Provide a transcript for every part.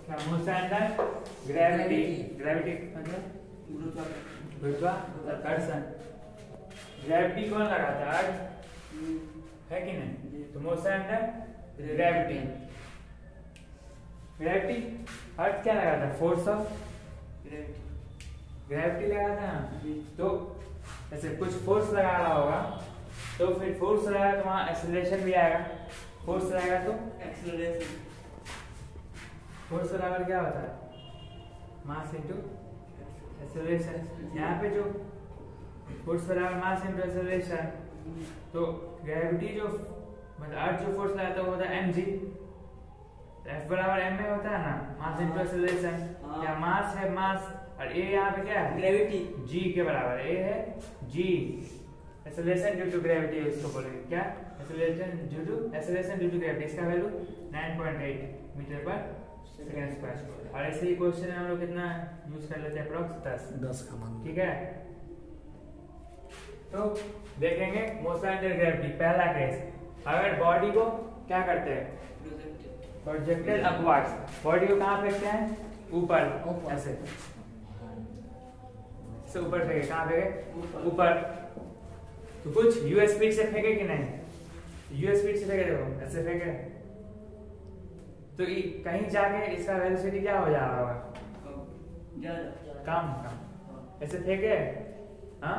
क्या motion under gravity, gravity मतलब गुरुत्वाकर्षण। ग्रेविटी कौन लगाता है? अर्थ है कि नहीं? तो मोशन अंडर ग्रेविटी, ग्रेविटी अर्थ क्या लगाता है? फोर्स ऑफ ग्रेविटी लगाता है। तो ऐसे कुछ फोर्स लगा रहा होगा तो फिर फोर्स लगाया तो वहां एक्सेलरेशन भी आएगा। फोर्स लगाएगा तो एक्सेलरेशन। फोर्स बराबर क्या होता है? Mass into acceleration. यहाँ पे जो फोर्स बराबर मास इनटू एक्सेलरेशन, तो ग्रेविटी जो मतलब अर्थ जो फोर्स लगाता है वो होता है mg। F बराबर m में होता है ना, मास इनटू एक्सेलरेशन। क्या मास है? मास। और a यहाँ पे क्या है? ग्रेविटी। g के बराबर a है g। Acceleration due to gravity इसको बोलेंगे क्या? Acceleration due to gravity. इसका value 9.8 metre per second square. और ऐसे ही क्वेश्चन हम लोग कितना यूज कर लेते हैं? अप्रोक्स 10 का मान। ठीक है, तो देखेंगे मोशन अंडर ग्रेविटी। पहला केस, अगर बॉडी को क्या करते हैं? Projected upwards. बॉडी को कहाँ फेंकते हैं? ऊपर, ऐसे ऊपर फेंके। कहाँ फेंके? ऊपर। तो कुछ यू स्पीड से फेंके कि नहीं? यू स्पीड से फेंके, देखो ऐसे फेंके तो कहीं जाके इसका वेलोसिटी क्या हो जा रहा होगा? कम। ऐसे फेंके, हाँ,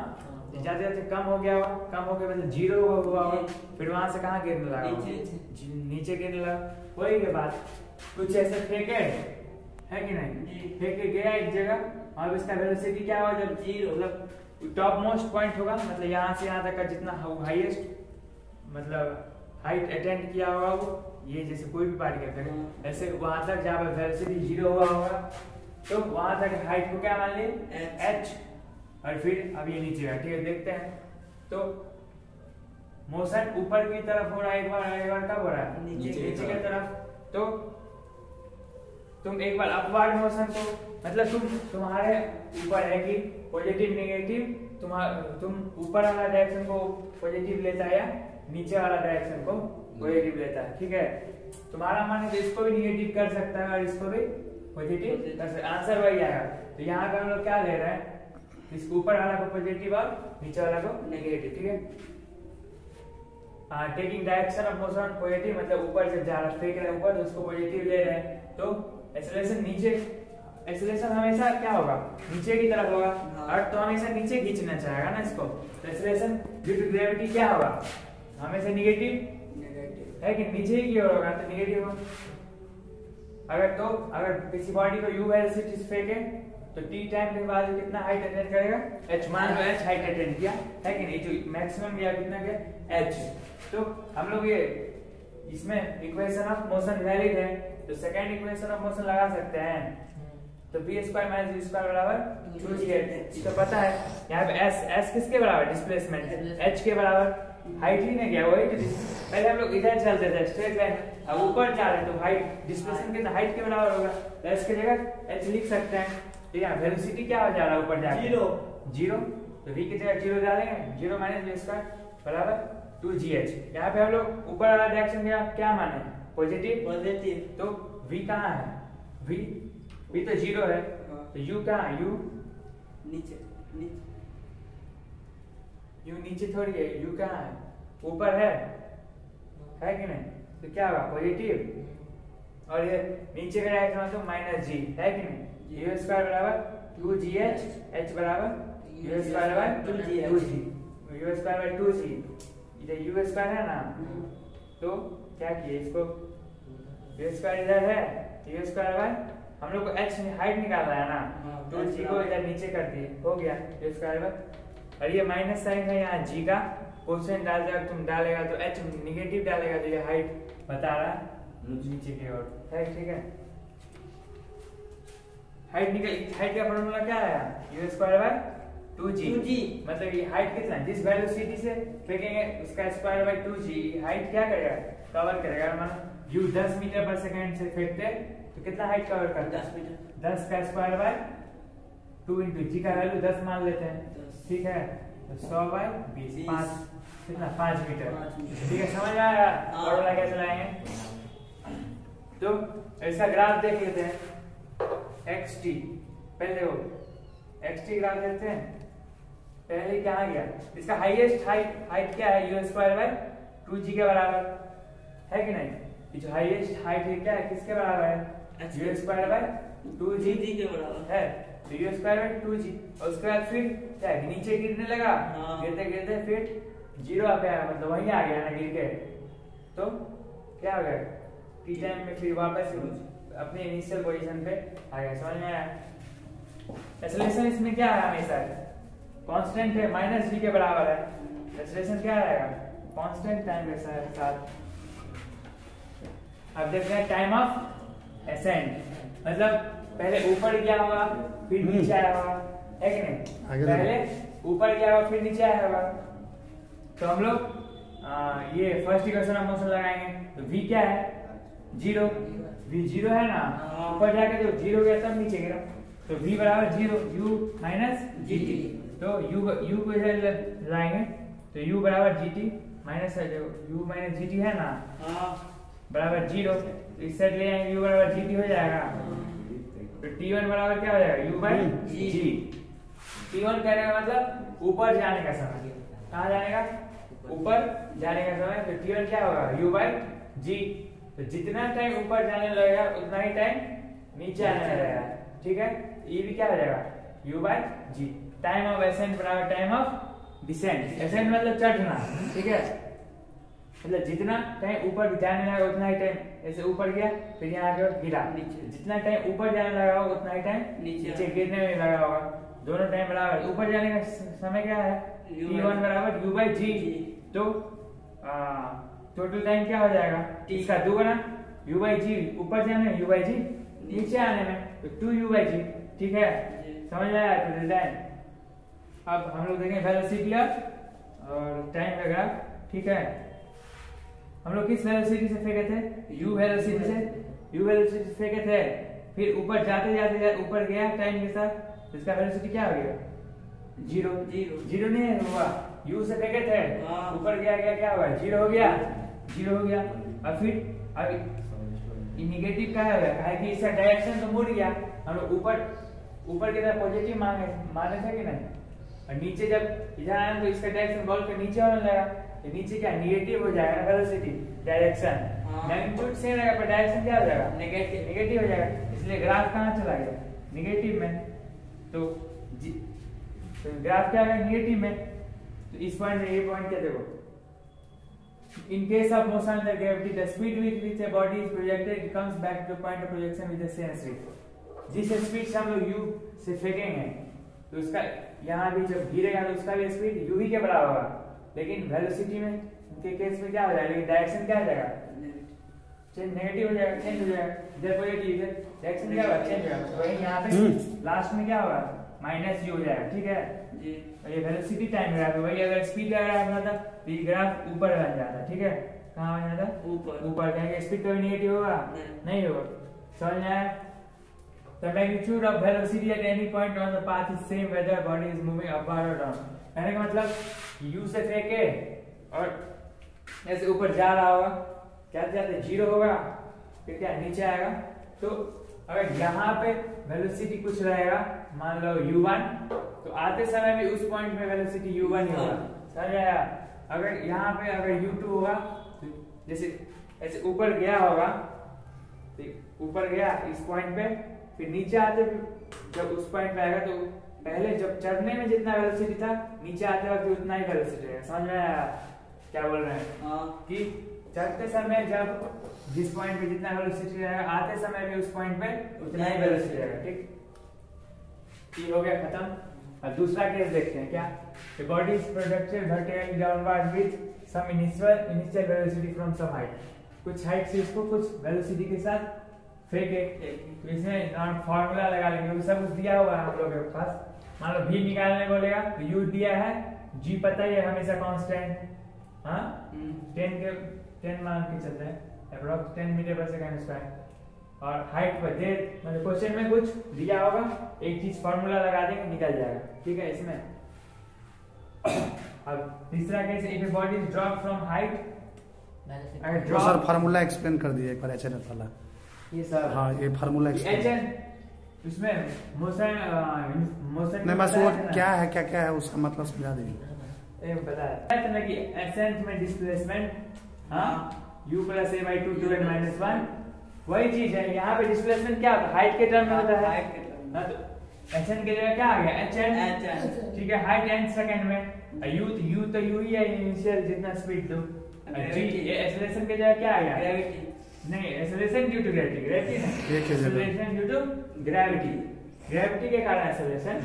जाते जाते कम हो गया होगा। कम हो गया मतलब 0 हुआ होगा। फिर वहां से कहाँ गिरने लगा? नीचे गिरने लगा। वही के बाद कुछ ऐसे फेंके है कि नहीं? फेंके गया एक जगह, और इसका वेलोसिटी क्या होगा? जब 0 मतलब टॉप मोस्ट पॉइंट होगा, मतलब यहाँ से यहाँ तक का जितना हाईएस्ट मतलब हाइट अटेंड किया होगा वो, ये जैसे कोई भी पार्टिकल ऐसे वहां तक जहाँ पर वेलोसिटी 0 हुआ होगा, तो वहां तक हाइट को क्या मान ली? h। और फिर अब ये नीचे है। ठीक है, देखते हैं। तो मोशन ऊपर की तरफ हो रहा है, एक बार कब हो रहा है? नीचे की तरफ। तो तुम एक बार अपवर्ड मोशन को मतलब तुम्हारे ऊपर है कि पॉजिटिव नेगेटिव, तुम ऊपर वाला डायरेक्शन को पॉजिटिव लेता है या नीचे वाला डायरेक्शन को पॉजिटिव लेता है। ठीक है, तुम्हारा मन है तो इसको भी निगेटिव कर सकता है और इसको भी पॉजिटिव कर सकता है। आंसर वही आएगा। तो यहाँ पे हम लोग क्या ले रहे हैं? इसको ऊपर वाला को पॉजिटिव और नीचे वाला को नेगेटिव। ठीक है, taking direction of motion positive मतलब ऊपर से जा रहा फेंक रहे हैं ऊपर, तो उसको पॉजिटिव ले रहे हैं। तो एक्सेलरेशन नीचे, एक्सेलरेशन हमेशा क्या होगा? नीचे की तरफ होगा। अर्थ तो हमेशा नीचे खींचना चाहेगा ना इसको। तो एक्सेलरेशन ड्यू टू ग्रेविटी क्या होगा? हमेशा निगेटिव है कि नीचे ही की ओर होगा, तो निगेटिव होगा। अगर किसी बॉडी को u वेलोसिटी से फेंके तो t टाइम के बाद कितना हाइट अटेंड करेगा? h। मान लो h हाइट अटेंड किया है कि नहीं? जो मैक्सिमम गया कितना गया? h। तो हम लोग ये इसमें इक्वेशन ऑफ मोशन वैलिड है, तो सेकंड इक्वेशन ऑफ मोशन लगा सकते हैं। तो b square minus v square बराबर 2gh। तो पता है यहाँ पे s किसके बराबर? डिस्प्लेसमेंट h के बराबर। हाइट ही नहीं गया, वही तो पहले हम लोग इधर चलते थे स्ट्रेट लाइन, अब ऊपर जा रहे तो हाइट डिस्प्लेसमेंट के हाइट के बराबर होगा। तो s की जगह h लिख सकते हैं। ठीक है, वेलोसिटी क्या हो जा रहा है ऊपर जाके? 0। तो v की जगह 0 डालेंगे, 0 माइनस v स्क्वायर बराबर 2gh। यहाँ पे हम लोग ऊपर वाला डायरेक्शन में क्या माने? पॉजिटिव। तो v कहाँ है? v तो 0 है, तो u कहाँ है? u नीचे थोड़ी है, u कहाँ है? ऊपर है कि नहीं? तो क्या होगा? पॉजिटिव। और ये नीचे का डायरेक्शन तो माइनस g है कि नहीं? u स्क्वायर बराबर 2gh, h बराबर u square by 2g, u square by 2g। इधर u स्क्वायर है ना, तो क्या किए इसको? u स्क्वायर इधर है, u स्क्वायर बाय हम लोग को h हाइट निकालना है ना, तो g को इधर नीचे कर दिए, हो गया u स्क्वायर बाय। और ये माइनस साइन है यहाँ g का, क्वेश्चन डाल जाएगा तुम डालेगा तो h निगेटिव डालेगा, तो ये हाइट बता रहा है नीचे की ओर है। ठीक है, हाइट का फॉर्मूला क्या है? u square by 2g। मतलब ये हाइट कितना? जिस वेलोसिटी से फेंकेंगे उसका स्क्वायर बाय 2g। हाइट क्या करेगा? कवर करेगा। मानो u 10 मीटर पर सेकंड से फेंकते तो कितना हाइट कवर करता है? 10 मीटर। 10 का स्क्वायर बाय 2 इंटू g का वैल्यू 10 मान लेते हैं। ठीक है, तो 100 बाय 20 5 कितना? 5 मीटर। ठीक है, समझ आया फॉर्मूला कैसे लाएंगे? तो इसका ग्राफ देख लेते हैं xt। पहले वो xt ग्राफ देखते हैं। पहले क्या गया, इसका हाईएस्ट हाइट क्या है, u स्क्वायर बाय 2g के बराबर है कि नहीं। ये जो हाईएस्ट हाइट है क्या है, किसके बराबर है, u स्क्वायर बाय 2g के बराबर है। तो u स्क्वायर बाय 2g और उसके बाद फिर क्या है, नीचे गिरने लगा, गिरते गिरते फिर 0 आ गया, मतलब वहीं आ गया ना गिर के। तो क्या हो गया, टी टाइम में फिर वापस अपने इनिशियल पोजीशन पे आ गया। समझ में आया। एक्सेलरेशन इसमें क्या है, हमेशा कांस्टेंट है, -g के बराबर है। एक्सेलरेशन क्या रहेगा, कांस्टेंट टाइम के साथ। अब देखते हैं टाइम ऑफ एसेंड, मतलब पहले ऊपर गया होगा फिर नीचे आया होगा, है कि नहीं। पहले ऊपर गया होगा फिर नीचे आया होगा। तो हम लोग ये फर्स्ट इक्वेशन ऑफ मोशन लगाएंगे। तो v क्या है, 0, v 0 है ना, ऊपर जाके जो 0 गया तब नीचे गिरा। तो v बराबर 0, u माइनस gt। तो u को इधर लाएंगे तो u बराबर gt minus u minus gt है ना, बराबर 0। तो इस साइड ले आएंगे, u बराबर gt हो जाएगा। तो t1 बराबर क्या हो जाएगा, u बाय g। t1 कहने का मतलब ऊपर जाने का समय, कहाँ जाने का, ऊपर जाने का समय। तो t1 क्या होगा, u बाय g। तो जितना टाइम ऊपर जाने लगेगा उतना ही टाइम नीचे आने लगेगा, ठीक है। ये भी क्या हो जाएगा, u by g। Time of ascent बराबर टाइम ऑफ डिसेंट। एसेंट मतलब चढ़ना, ठीक है, मतलब जितना टाइम ऊपर जाने लगा उतना ही टाइम ऐसे ऊपर गया, फिर यहाँ आके गिरा नीचे। जितना टाइम ऊपर जाने लगा होगा उतना ही टाइम नीचे गिरने में लगा होगा। दोनों टाइम बराबर। ऊपर जाने का समय क्या है, t1 बराबर u बाय g। तो टोटल टाइम क्या हो जाएगा, t का दुगना u बाय g ऊपर जाने में, u बाय g नीचे आने में, तो 2u बाय g, ठीक है। समझ आया टोटल टाइम। अब हम लोग देखेंगे वेलोसिटी और टाइम का ग्राफ, ठीक है। हम लोग किस वेलोसिटी से फेंके थे, u वेलोसिटी से फेंके थे। फिर ऊपर जाते जाते ऊपर गया टाइम के साथ, इसका वेलोसिटी क्या हो गया, 0 नहीं हुआ, u से फेंके थे, ऊपर गया क्या हुआ, 0 हो गया। और फिर अब नेगेटिव का है कि इसका डायरेक्शन तो मुड़ गया। हम लोग ऊपर की तरफ पॉजिटिव माने थे कि नहीं, और नीचे जब इधर आया तो इसका डायरेक्शन बॉल के नीचे होने लगा। तो नीचे क्या नेगेटिव हो जाएगा, वेलोसिटी डायरेक्शन मैग्नीट्यूड सेम रहेगा पर डायरेक्शन क्या हो जाएगा, नेगेटिव हो जाएगा। इसलिए ग्राफ कहाँ चला गया, नेगेटिव में। तो ग्राफ क्या है, नेगेटिव में। तो इस पॉइंट में, ये पॉइंट क्या देखो, in case of motion under gravity the speed with which a body is projected it comes back to the point of projection with the same speed। जिस स्पीड से हम लोग u से फेंकेंगे तो उसका यहाँ भी जब गिरेगा तो उसका भी स्पीड u ही के बराबर होगा। लेकिन वेलोसिटी में के केस में क्या हो जाएगा, लेकिन डायरेक्शन क्या हो जाएगा, चेंज, नेगेटिव हो जाएगा, चेंज हो जाएगा। इधर पॉजिटिव है, डायरेक्शन क्या होगा, चेंज होगा। तो वही यहाँ पे लास्ट में क्या होगा, -u हो जाएगा, ठीक है जी। और ये वेलोसिटी टाइम ग्राफ है। वही अगर स्पीड का ग्राफ होता तो ये ग्राफ ऊपर बन जाता, ठीक है। कहाँ बन जाता, ऊपर। कहेंगे स्पीड कभी नेगेटिव होगा, नहीं होगा। समझ में आया। The magnitude of velocity at any point on the path is same whether body is moving upward or down। कहने का मतलब u से फेंके और ऐसे ऊपर जा रहा होगा, क्या जाते 0 होगा, फिर क्या नीचे आएगा। तो अगर यहाँ पे वेलोसिटी कुछ रहेगा, मान लो u1, तो आते समय भी उस पॉइंट पे वेलोसिटी u1 ही होगा। समझ आया। अगर यहाँ पे अगर u2 होगा, तो जैसे ऐसे ऊपर गया होगा, तो ऊपर गया इस पॉइंट पे, फिर नीचे आते जब उस पॉइंट पे आएगा तो पहले जब चढ़ने में जितना वेलोसिटी था, नीचे आते वक्त उतना ही वेलोसिटी है। समझ में आया क्या बोल रहे हैं, कि चढ़ते समय जब जिस पॉइंट पे जितना वेलोसिटी रहेगा, आते समय भी उस पॉइंट पे उतना ही वेलोसिटी रहेगा, ठीक। ये हो गया खत्म। अब दूसरा केस देखते हैं क्या, the body is projected vertically downward with some initial velocity from some height। कुछ हाइट से इसको कुछ वेलोसिटी के साथ फेंके, तो इसमें फॉर्मूला लगा लेंगे, वो सब कुछ दिया हुआ है हम लोग के पास। मान लो v निकालने बोलेगा तो u दिया है, g पता ही है हमेशा कांस्टेंट, हाँ 10 मान के चलते हैं, approx 10 metre per second square. और हाइट पर दे, मतलब क्वेश्चन में कुछ दिया होगा, एक चीज फॉर्मूला लगा देंगे, निकल जाएगा, ठीक है। इसमें अब तीसरा case, if a body is drop from height, sir formula explain कर दिए एक बार, एचएनएफ वाला। ये सब हाँ ये फार्मूला HN इसमें मोशन नहीं बस वो क्या है उसका मतलब समझा देंगे। पता है ना कि एसेंट में डिस्प्लेसमेंट हाँ u plus a by 2 2n minus 1 वही चीज है। यहाँ पे डिस्प्लेसमेंट क्या होता है हाइट के टर्म में होता है हाइट के टर्म में। तो एचएन की जगह क्या आ गया एचएन ठीक है हाइट एन सेकंड में यू तो यू ही है इनिशियल जितना स्पीड दो जी ये एक्सेलरेशन की जगह क्या आ गया ग्रेविटी नहीं acceleration due to gravity gravity acceleration due to gravity gravity के कारण एक्सेलरेशन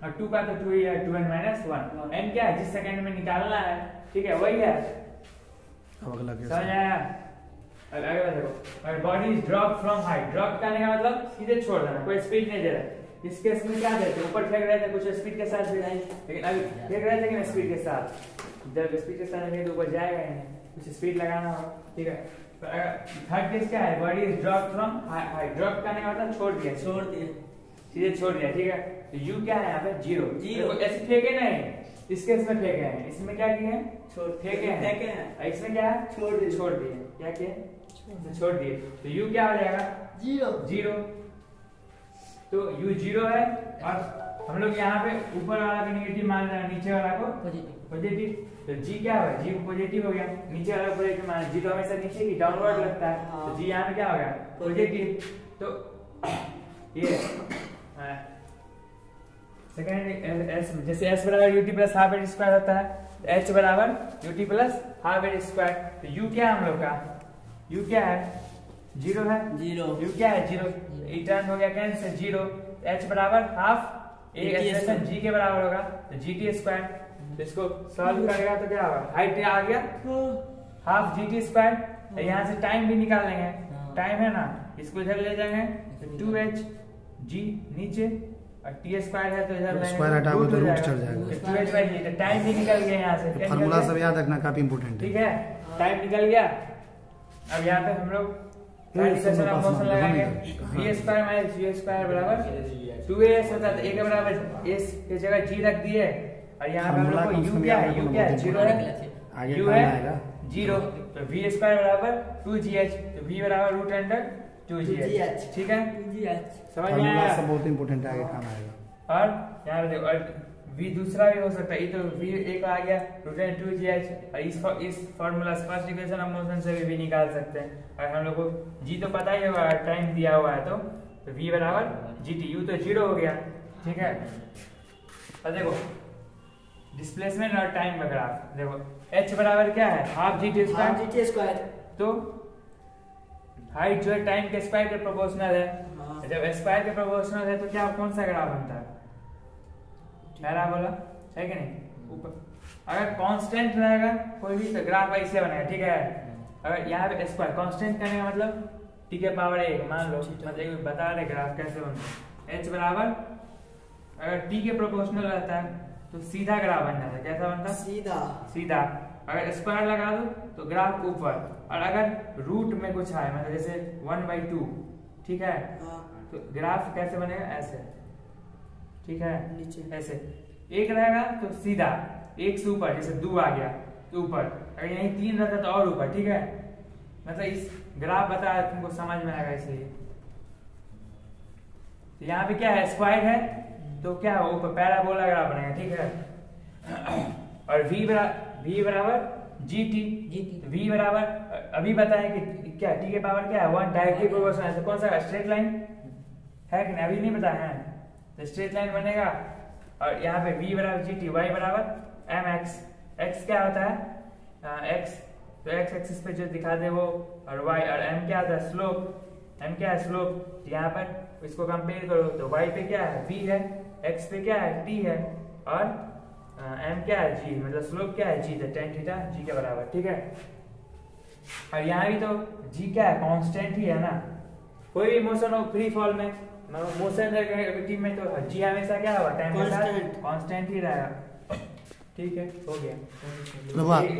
और 2 का तो 2 ही है 2n माइनस 1 n क्या है जिस सेकंड में निकालना है ठीक है वही है। अब अगला समझ आया। अगला देखो अगर body is drop from height drop करने का मतलब सीधे छोड़ देना कोई स्पीड नहीं दे रहा। इस केस में क्या देते ऊपर फेंक रहे थे कुछ स्पीड के साथ भी लेकिन अभी फेंक रहे थे कि स्पीड के साथ जब स्पीड के साथ नहीं तो ऊपर जाएगा ही नहीं कुछ स्पीड लगाना हो ठीक है। तो थर्ड केस क्या है body is drop from height drop करने का मतलब छोड़ दिया सीधे छोड़ दिया ठीक है। तो यू क्या है यहाँ पे जीरो ऐसे फेंके नहीं इस केस में फेंके हैं इसमें क्या किए फेंके हैं इसमें क्या है छोड़ दिए क्या किए छोड़ दिए तो यू क्या हो जाएगा जीरो तो यू जीरो है और हम लोग यहाँ पे ऊपर वाला को नेगेटिव मान रहे हैं नीचे वाला को पॉजिटिव तो जी क्या होगा जी पॉजिटिव हो गया नीचे वाला पॉजिटिव मान जी तो हमेशा नीचे की डाउनवर्ड लगता है तो जी यहाँ पे क्या होगा पॉजिटिव तो ये सेकेंड एस जैसे एस बराबर UT plus half H square होता है एच बराबर UT plus half H square तो यू क्या है हम लोग का यू क्या है जीरो है यू क्या है जीरो रिटर्न हो गया कैंसिल जीरो एच बराबर हाफ एक्सप्रेशन जी के बराबर होगा तो जी टी स्क्वायर तो इसको सॉल्व करेगा तो क्या होगा हाइट आ गया हाफ जी टी स्क्वायर यहाँ से टाइम भी निकाल लेंगे टाइम है ना इसको इधर ले जाएंगे 2h जी नीचे और टी स्क्वायर है तो इधर स्क्वायर हटाओगे तो रूट चढ़ जाएगा 2h बाई जी तो टाइम भी निकल गया यहाँ से फार्मूला सब याद रखना काफी इंपॉर्टेंट है ठीक है टाइम निकल गया। अब यहाँ पे हम लोग मोशन लगाएंगे v square minus u square बराबर 2as होता है तो a के बराबर s की जगह g रख दिए और यहाँ पे हम लोग को u क्या है जीरो है u है जीरो तो v स्क्वायर बराबर 2gh तो v बराबर रूट अंडर 2gh ठीक है समझ में आया सब बहुत इंपॉर्टेंट है आगे काम आएगा। और यहाँ पे देखो और v दूसरा भी हो सकता है ये तो v एक आ गया रूट अंडर 2gh और इस formula first equation of motion से भी निकाल सकते हैं और हम लोग को g तो पता ही होगा टाइम दिया हुआ है तो v बराबर gt u तो जीरो हो गया ठीक है। और देखो डिस्प्लेसमेंट और टाइम का ग्राफ देखो h बराबर क्या है हाफ जी टी स्क्वायर तो हाइट जो है टाइम के स्क्वायर के प्रोपोर्शनल है जब स्क्वायर के प्रोपोर्शनल है तो क्या कौन सा ग्राफ बनता है पैराबोला है कि नहीं ऊपर अगर कांस्टेंट रहेगा कोई भी तो ग्राफ ऐसे बनेगा ठीक है। अगर यहाँ पे स्क्वायर कांस्टेंट करने का मतलब टी के पावर 1 मान लो मतलब बता रहे ग्राफ कैसे बनता है h बराबर अगर टी के प्रोपोर्शनल रहता है तो सीधा ग्राफ बन जाता है कैसा बनता है सीधा अगर स्क्वायर लगा दो तो ग्राफ ऊपर और अगर रूट में कुछ आए मतलब जैसे 1/2 ठीक है तो ग्राफ कैसे बनेगा ऐसे ठीक है नीचे ऐसे एक रहेगा तो सीधा एक से ऊपर जैसे 2 आ गया तो ऊपर अगर यहीं 3 रहता तो और ऊपर ठीक है मतलब इस ग्राफ बताया तुमको समझ में आएगा इसलिए। तो यहाँ पे क्या है स्क्वायर है तो क्या है ऊपर पैराबोला ग्राफ बनेगा ठीक है। और v बराबर gt v बराबर अभी बताएं कि क्या t के पावर क्या है 1 डायरेक्टली प्रोपोर्शनल है तो कौन सा स्ट्रेट लाइन है कि नहीं अभी नहीं बताया है तो स्ट्रेट लाइन बनेगा और यहाँ पे v बराबर gt y बराबर mx x क्या होता है x तो x एक्सिस पे जो दिखा दे वो और y और m क्या होता है स्लोप m क्या है स्लोप यहाँ पर इसको कंपेयर करो तो y पे क्या है v है x पे क्या है t है और m क्या है g मतलब स्लोप क्या है g तो tan थीटा g के बराबर ठीक है। और यहाँ भी तो g क्या है कांस्टेंट ही है ना कोई भी मोशन हो फ्री फॉल में मोशन ग्रेविटी में तो g हमेशा क्या होगा टाइम के साथ कांस्टेंट ही रहेगा ठीक है हो गया।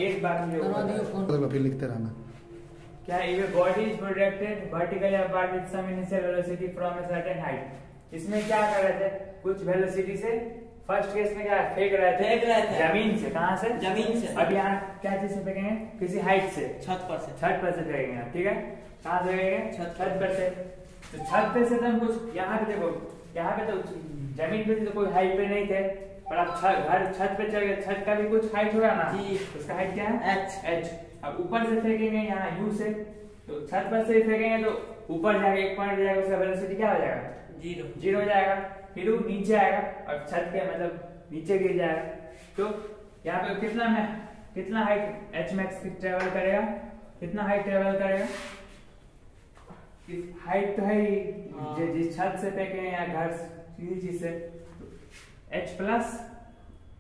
एक बात फिर लिखते रहना क्या if a body is projected vertically apart with some initial velocity from a certain height इसमें क्या कर रहे थे कुछ वेलोसिटी से फर्स्ट केस में क्या फेंक रहे थे जमीन से कहां से जमीन से अब यहाँ क्या चीज से फेंकेंगे किसी हाइट से छत पर से फेंकेंगे ठीक है। कहाँ से फेंकेंगे? छत पर से। तो छत पे से तो हम कुछ यहाँ पे देखो, यहाँ पे तो जमीन पे तो कोई हाइट पे नहीं थे, पर अब घर छत पे चढ़ गए, छत का भी कुछ हाइट होगा ना जी। उसका हाइट क्या है? h। अब ऊपर से फेंकेंगे यहाँ u से, तो छत पर से फेंकेंगे तो ऊपर जाके एक पॉइंट जाएगा, उसका वेलोसिटी क्या हो जाएगा? 0 हो जाएगा। फिर वो नीचे आएगा और छत के मतलब नीचे गिर जाएगा। तो यहाँ पे कितना हाइट h max ट्रेवल करेगा? कितना हाइट ट्रेवल करेगा? हाइट तो है ही, जिस छत से फेंके या घर किसी चीज से, h प्लस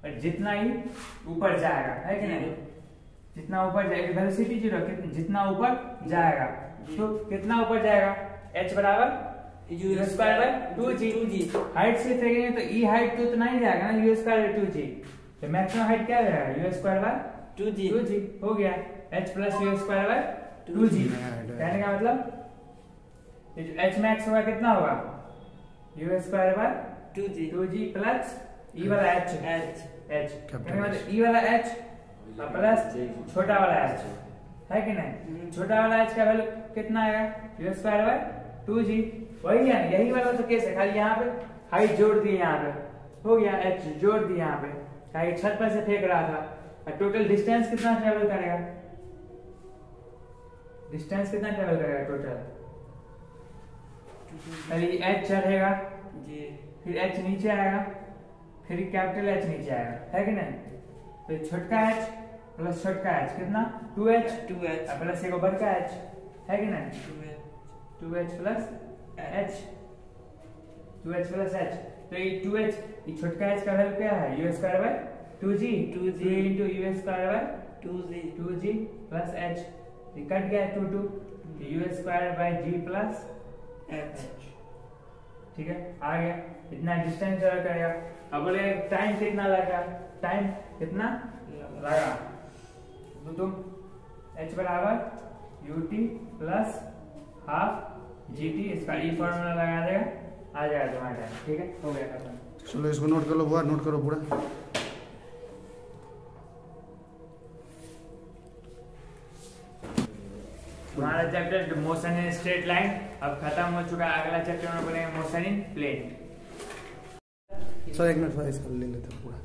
और जितना ही ऊपर जाएगा, है कि नहीं? जितना ऊपर जाएगा वेलोसिटी 0, जितना ऊपर जाएगा तो कितना ऊपर जाएगा? h बराबर u square by 2g। Height से फेंकेंगे तो e हाइट तो उतना ही जाएगा ना, u स्क्वायर बाय 2g। तो मैक्सिमम हाइट क्या जाएगा? u स्क्वायर बाय 2g हो गया। h plus u square by 2g कहने का मतलब h मैक्स होगा कितना होगा? u square by 2g plus e वाला h मतलब e वाला h प्लस छोटा वाला h, है कि नहीं? छोटा वाला h का वैल्यू कितना आएगा? u square by 2g। वही है, यही वाला तो केस है, खाली यहाँ पे हाइट जोड़ दी, यहाँ पे हो गया, h जोड़ दी यहाँ पे, हाइट छत पर से फेंक रहा था। और टोटल डिस्टेंस कितना ट्रेवल करेगा? डिस्टेंस कितना ट्रेवल करेगा टोटल? पहले h चढ़ेगा जी, फिर h नीचे आएगा, फिर कैपिटल H नीचे आएगा, है कि नहीं? तो छोटका h प्लस छोटका h कितना? 2h प्लस एक बड़ का h, है कि नहीं? 2h plus h, 2h plus h। तो ये 2h, ये छोटका h का वैल्यू क्या है? u square by 2g into u square by 2g plus h, ये कट गया 2 u square by g plus h। ठीक है, आ गया। इतना डिस्टेंस करेगा। अब बोले टाइम कितना लगा? टाइम कितना लगा? तो तुम h बराबर ut प्लस हाफ gt, इसका ई फॉर्मूला लगा देगा, आ जाएगा तुम्हारा टाइम। ठीक है, हो गया खत्म। चलो इसको नोट कर लो, बुआ नोट करो पूरा। हमारा chapter motion in straight line अब खत्म हो चुका है। अगला चैप्टर में बोलेंगे मोशन इन प्लेन। सर एक मिनट इसका ले लेते हैं पूरा।